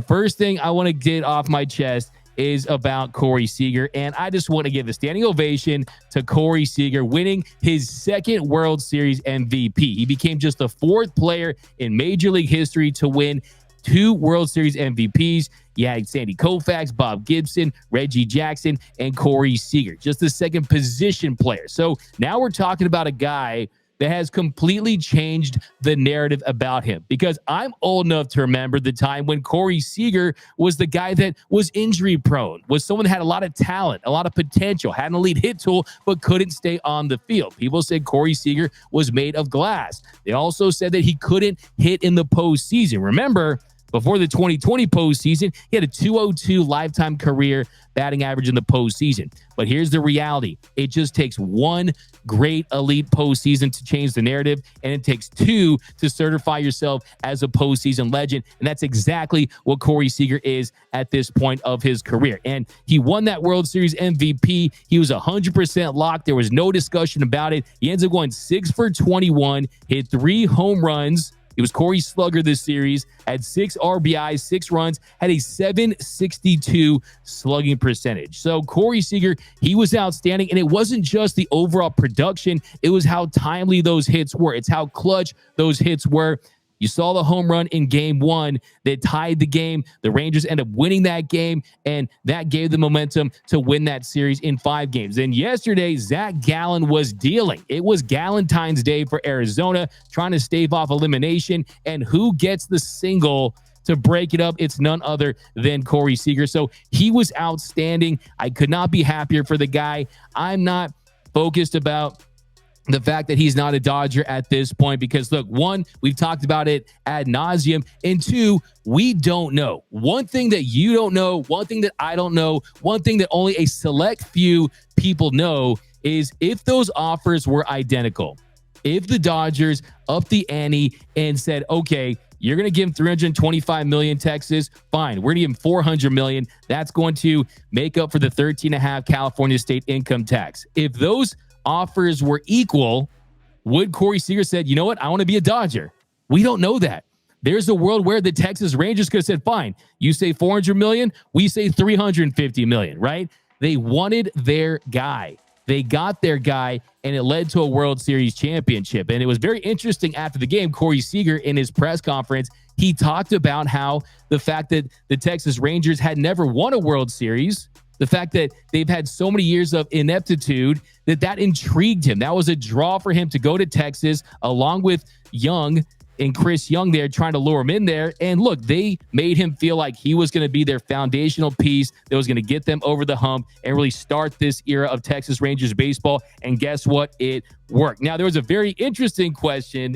first thing I want to get off my chest is about Corey Seager, and I just want to give a standing ovation to Corey Seager winning his second World Series MVP. He became just the fourth player in Major League history to win 2 World Series MVPs. You had Sandy Koufax, Bob Gibson, Reggie Jackson, and Corey Seager, just the second position player. So now we're talking about a guy that has completely changed the narrative about him, because I'm old enough to remember the time when Corey Seager was the guy that was injury prone, was someone that had a lot of talent, a lot of potential, had an elite hit tool, but couldn't stay on the field. People said Corey Seager was made of glass. They also said that he couldn't hit in the postseason. Remember, before the 2020 postseason, he had a .202 lifetime career batting average in the postseason. But here's the reality. It just takes one great elite postseason to change the narrative, and it takes 2 to certify yourself as a postseason legend. And that's exactly what Corey Seager is at this point of his career. And he won that World Series MVP. He was 100% locked. There was no discussion about it. He ends up going 6 for 21, hit 3 home runs. It was Corey Slugger this series, had 6 RBIs, 6 runs, had a .762 slugging percentage. So Corey Seager, he was outstanding, and it wasn't just the overall production. It was how timely those hits were. It's how clutch those hits were. You saw the home run in game 1 that tied the game. The Rangers end up winning that game, and that gave the momentum to win that series in 5 games. And yesterday, Zach Gallen was dealing. It was Galentine's Day for Arizona, trying to stave off elimination. And who gets the single to break it up? It's none other than Corey Seager. So he was outstanding. I could not be happier for the guy. I'm not focused about the fact that he's not a Dodger at this point, because look, 1, we've talked about it ad nauseum, and 2, we don't know. One thing that you don't know, one thing that I don't know, one thing that only a select few people know is if those offers were identical. If the Dodgers upped the ante and said, okay, you're going to give him $325 million, Texas. Fine. We're going to give him $400 million. That's going to make up for the 13.5 California state income tax. If those offers were equal, would Corey Seager said, you know what, I want to be a Dodger? We don't know that. There's a world where the Texas Rangers could have said, fine, you say $400 million, we say $350 million, right? They wanted their guy. They got their guy, and it led to a World Series championship. And it was very interesting after the game. Corey Seager, in his press conference, he talked about how the fact that the Texas Rangers had never won a World Series, the fact that they've had so many years of ineptitude, that intrigued him. That was a draw for him to go to Texas, along with Young and Chris Young there, trying to lure him in there. And look, they made him feel like he was going to be their foundational piece that was going to get them over the hump and really start this era of Texas Rangers baseball. And guess what? It worked. Now, there was a very interesting question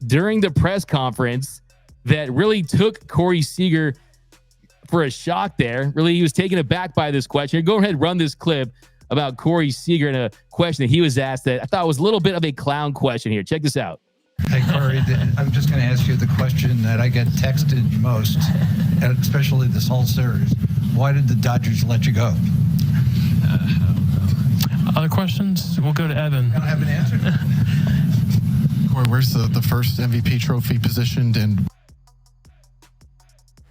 during the press conference that really took Corey Seager for a shock there. Really, he was taken aback by this question. Go ahead and run this clip about Corey Seager and a question that he was asked that I thought was a little bit of a clown question here. Check this out. Hey, Corey, I'm just going to ask you the question that I get texted most, especially this whole series. Why did the Dodgers let you go? Other questions? We'll go to Evan. I don't have an answer. Corey, where's the first MVP trophy positioned, and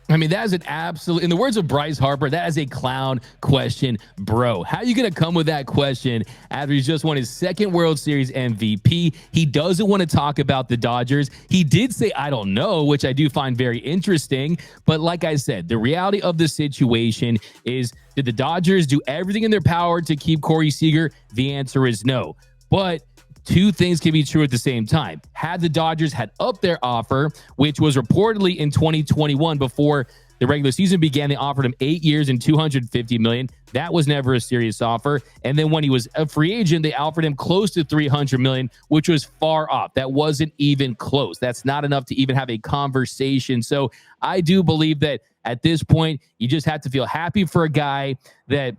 I mean, that is an absolute, in the words of Bryce Harper, that is a clown question, bro. How are you going to come with that question after he's just won his second World Series MVP? He doesn't want to talk about the Dodgers. He did say, I don't know, which I do find very interesting. But like I said, the reality of the situation is, did the Dodgers do everything in their power to keep Corey Seager? The answer is no. But two things can be true at the same time. Had the Dodgers had upped their offer, which was reportedly in 2021 before the regular season began, they offered him 8 years and $250 million. That was never a serious offer. And then when he was a free agent, they offered him close to $300 million, which was far off. That wasn't even close. That's not enough to even have a conversation. So I do believe that at this point, you just have to feel happy for a guy that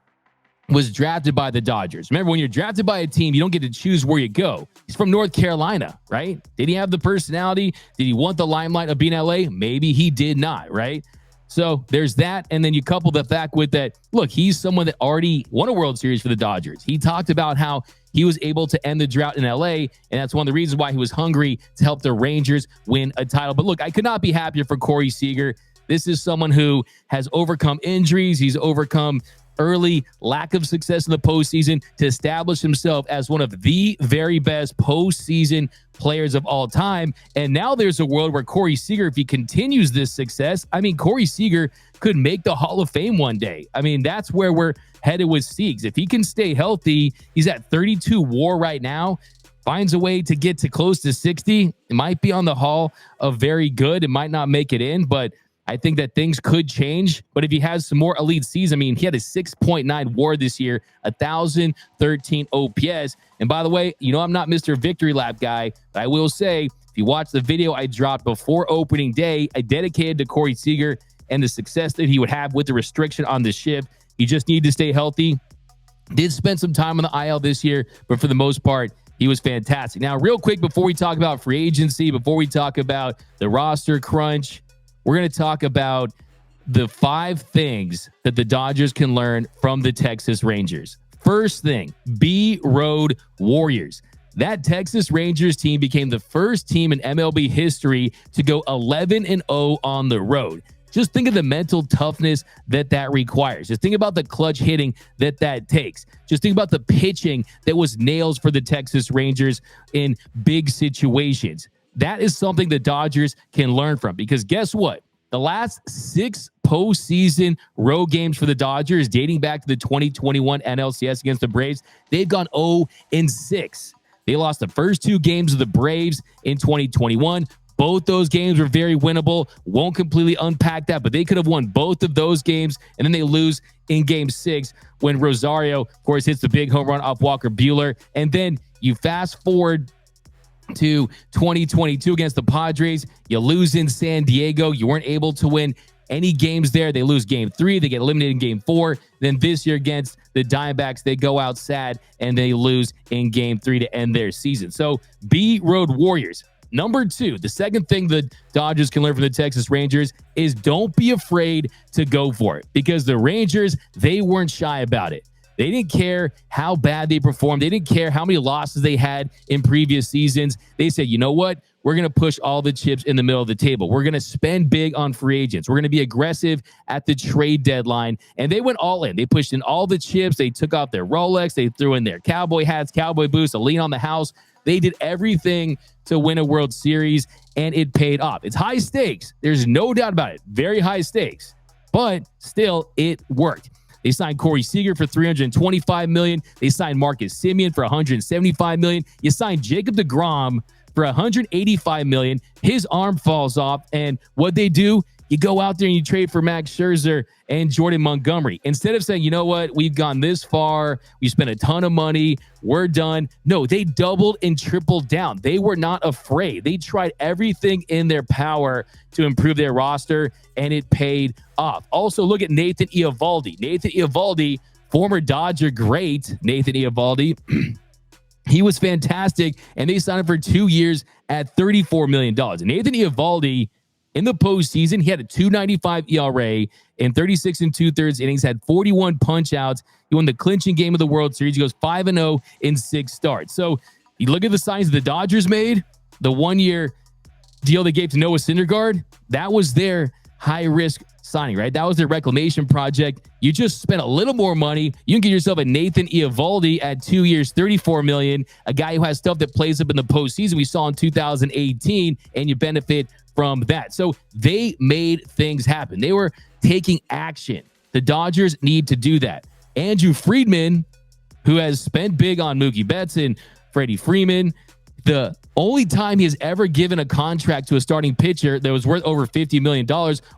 was drafted by the Dodgers. Remember, when you're drafted by a team, you don't get to choose where you go. He's from North Carolina, right? Did he have the personality? Did he want the limelight of being LA? Maybe he did not, right? So there's that. And then you couple the fact with that, look, he's someone that already won a World Series for the Dodgers. He talked about how he was able to end the drought in LA, and that's one of the reasons why he was hungry to help the Rangers win a title. But look, I could not be happier for Corey Seager. This is someone who has overcome injuries. He's overcome early lack of success in the postseason to establish himself as one of the very best postseason players of all time. And now there's a world where Corey Seager, if he continues this success, I mean, Corey Seager could make the Hall of Fame one day. I mean, that's where we're headed with Siegs. If he can stay healthy, he's at 32 WAR right now, finds a way to get to close to 60. It might be on the Hall of Very Good. It might not make it in, but I think that things could change. But if he has some more elite season, I mean, he had a 6.9 WAR this year, 1,013 OPS. And by the way, you know, I'm not Mr. Victory Lap guy, but I will say, if you watch the video I dropped before opening day, I dedicated to Corey Seager and the success that he would have with the restriction on the ship. He just needed to stay healthy. Did spend some time on the IL this year, but for the most part, he was fantastic. Now, real quick, before we talk about free agency, before we talk about the roster crunch, we're going to talk about the 5 things that the Dodgers can learn from the Texas Rangers. First thing, be road warriors. That Texas Rangers team became the first team in MLB history to go 11-0 on the road. Just think of the mental toughness that requires. Just think about the clutch hitting that takes. Just think about the pitching that was nails for the Texas Rangers in big situations. That is something the Dodgers can learn from, because guess what? The last 6 postseason road games for the Dodgers, dating back to the 2021 NLCS against the Braves, they've gone 0-6. They lost the first 2 games of the Braves in 2021. Both those games were very winnable. Won't completely unpack that, but they could have won both of those games, and then they lose in Game 6 when Rosario, of course, hits the big home run off Walker Buehler. And then you fast forward to 2022 against the Padres. You lose in San Diego. You weren't able to win any games there. They lose Game 3. They get eliminated in Game 4. Then this year against the Diamondbacks, they go out sad and they lose in Game 3 to end their season. So be road warriors. Number 2, the second thing the Dodgers can learn from the Texas Rangers is don't be afraid to go for it, because the Rangers, they weren't shy about it. They didn't care how bad they performed. They didn't care how many losses they had in previous seasons. They said, you know what? We're going to push all the chips in the middle of the table. We're going to spend big on free agents. We're going to be aggressive at the trade deadline. And they went all in. They pushed in all the chips. They took out their Rolex. They threw in their cowboy hats, cowboy boots, a lien on the house. They did everything to win a World Series, and it paid off. It's high stakes. There's no doubt about it. Very high stakes. But still, it worked. They signed Corey Seager for $325 million. They signed Marcus Semien for $175 million. You signed Jacob deGrom for $185 million. His arm falls off, and what they do, you go out there and you trade for Max Scherzer and Jordan Montgomery. Instead of saying, you know what, we've gone this far, we spent a ton of money, we're done. No, they doubled and tripled down. They were not afraid. They tried everything in their power to improve their roster, and it paid off. Also, look at Nathan Eovaldi. Nathan Eovaldi, former Dodger great Nathan Eovaldi, he was fantastic, and they signed him for 2 years at $34 million. Nathan Eovaldi, in the postseason, he had a 2.95 ERA in 36 2/3 innings, had 41 punch-outs. He won the clinching game of the World Series. He goes 5-0 in 6 starts. So you look at the signs the Dodgers made, the 1-year deal they gave to Noah Syndergaard, that was their high-risk signing, right? That was their reclamation project. You just spent a little more money. You can get yourself a Nathan Eovaldi at 2 years, $34 million, a guy who has stuff that plays up in the postseason we saw in 2018, and you benefit from that. So they made things happen. They were taking action. The Dodgers need to do that. Andrew Friedman, who has spent big on Mookie Betts and Freddie Freeman, the only time he has ever given a contract to a starting pitcher that was worth over $50 million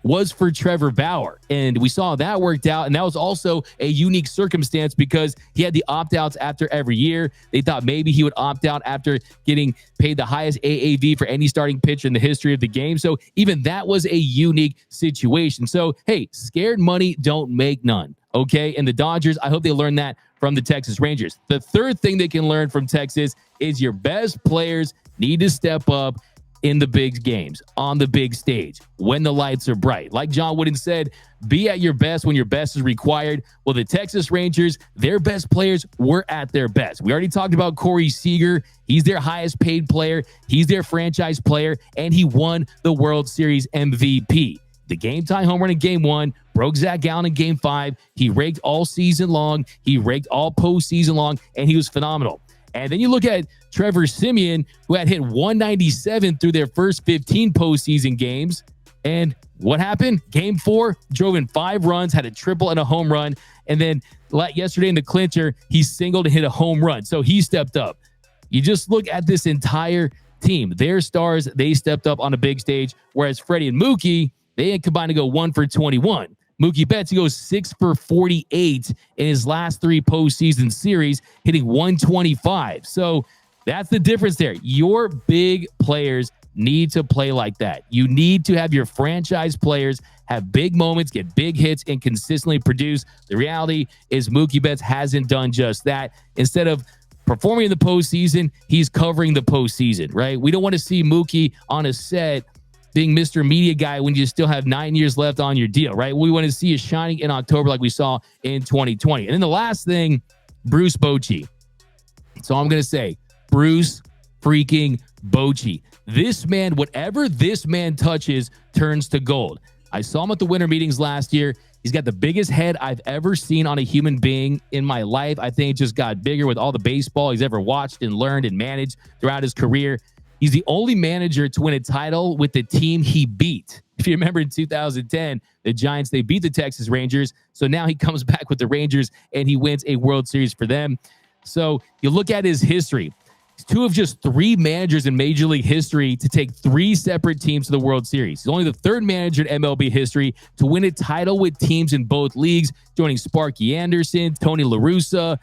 was for Trevor Bauer. And we saw that worked out. And that was also a unique circumstance because he had the opt-outs after every year. They thought maybe he would opt out after getting paid the highest AAV for any starting pitcher in the history of the game. So even that was a unique situation. So, hey, scared money don't make none. Okay. And the Dodgers, I hope they learned that from the Texas Rangers. The third thing they can learn from Texas is your best players need to step up in the big games, on the big stage, when the lights are bright. Like John Wooden said, be at your best when your best is required. Well, the Texas Rangers, their best players were at their best. We already talked about Corey Seager. He's their highest paid player. He's their franchise player, and he won the World Series MVP. the game-tying home run in Game 1, broke Zach Gallen in Game 5. He raked all season long. He raked all postseason long, and he was phenomenal. And then you look at Trevor Siemian, who had hit 197 through their first 15 postseason games. And what happened? Game 4, drove in 5 runs, had a triple and a home run. And then yesterday in the clincher, he singled and hit a home run. So he stepped up. You just look at this entire team. Their stars, they stepped up on a big stage, whereas Freddie and Mookie, they had combined to go 1 for 21. Mookie Betts, he goes 6 for 48 in his last 3 postseason series, hitting 125. So that's the difference there. Your big players need to play like that. You need to have your franchise players have big moments, get big hits, and consistently produce. The reality is Mookie Betts hasn't done just that. Instead of performing in the postseason, he's covering the postseason, right? We don't want to see Mookie on a set being Mr. Media Guy when you still have 9 years left on your deal, right? We want to see you shining in October like we saw in 2020. And then the last thing, Bruce Bochy. So I'm going to say, Bruce freaking Bochy. This man, whatever this man touches, turns to gold. I saw him at the winter meetings last year. He's got the biggest head I've ever seen on a human being in my life. I think it just got bigger with all the baseball he's ever watched and learned and managed throughout his career. He's the only manager to win a title with the team he beat. If you remember in 2010, the Giants, they beat the Texas Rangers. So now he comes back with the Rangers and he wins a World Series for them. So you look at his history. He's 2 of just 3 managers in Major League history to take 3 separate teams to the World Series. He's only the 3rd manager in MLB history to win a title with teams in both leagues, joining Sparky Anderson, Tony La Russa.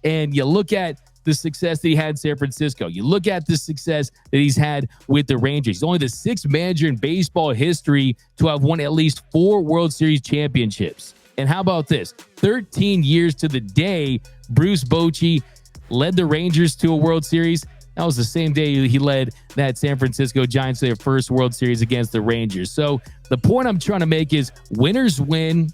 And you look at the success that he had in San Francisco. You look at the success that he's had with the Rangers. He's only the 6th manager in baseball history to have won at least 4 World Series championships. And how about this? 13 years to the day, Bruce Bochy led the Rangers to a World Series. That was the same day he led that San Francisco Giants to their first World Series against the Rangers. So the point I'm trying to make is winners win.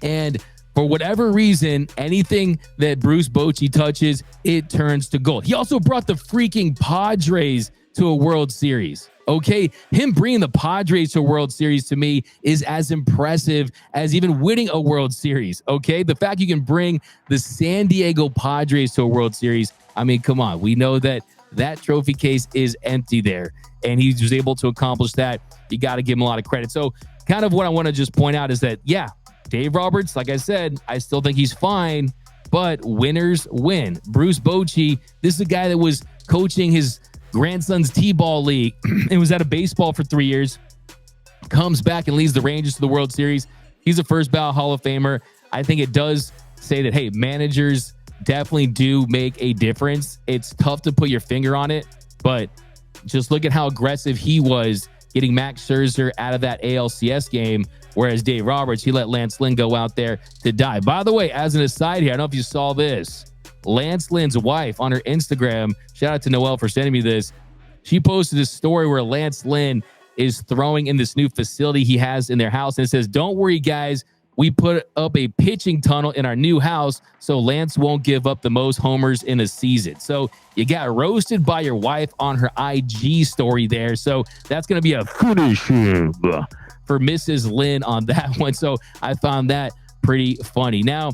And for whatever reason, anything that Bruce Bochy touches, it turns to gold. He also brought the freaking Padres to a World Series. Okay, him bringing the Padres to a World Series to me is as impressive as even winning a World Series. Okay, the fact you can bring the San Diego Padres to a World Series, I mean, come on. We know that that trophy case is empty there, and he was able to accomplish that. You got to give him a lot of credit. So kind of what I want to just point out is that, yeah, Dave Roberts, like I said, I still think he's fine, but winners win. Bruce Bochy, this is a guy that was coaching his grandson's T-ball league and was out of baseball for 3 years, comes back and leads the Rangers to the World Series. He's a first ballot Hall of Famer. I think it does say that, hey, managers definitely do make a difference. It's tough to put your finger on it, but just look at how aggressive he was getting Max Scherzer out of that ALCS game, whereas Dave Roberts, he let Lance Lynn go out there to die. By the way, as an aside here, I don't know if you saw this, Lance Lynn's wife on her Instagram, shout out to Noelle for sending me this, she posted a story where Lance Lynn is throwing in this new facility he has in their house, and it says, don't worry, guys, we put up a pitching tunnel in our new house so Lance won't give up the most homers in a season. So you got roasted by your wife on her IG story there. So that's going to be a finish for Mrs. Lynn on that one. So I found that pretty funny. Now,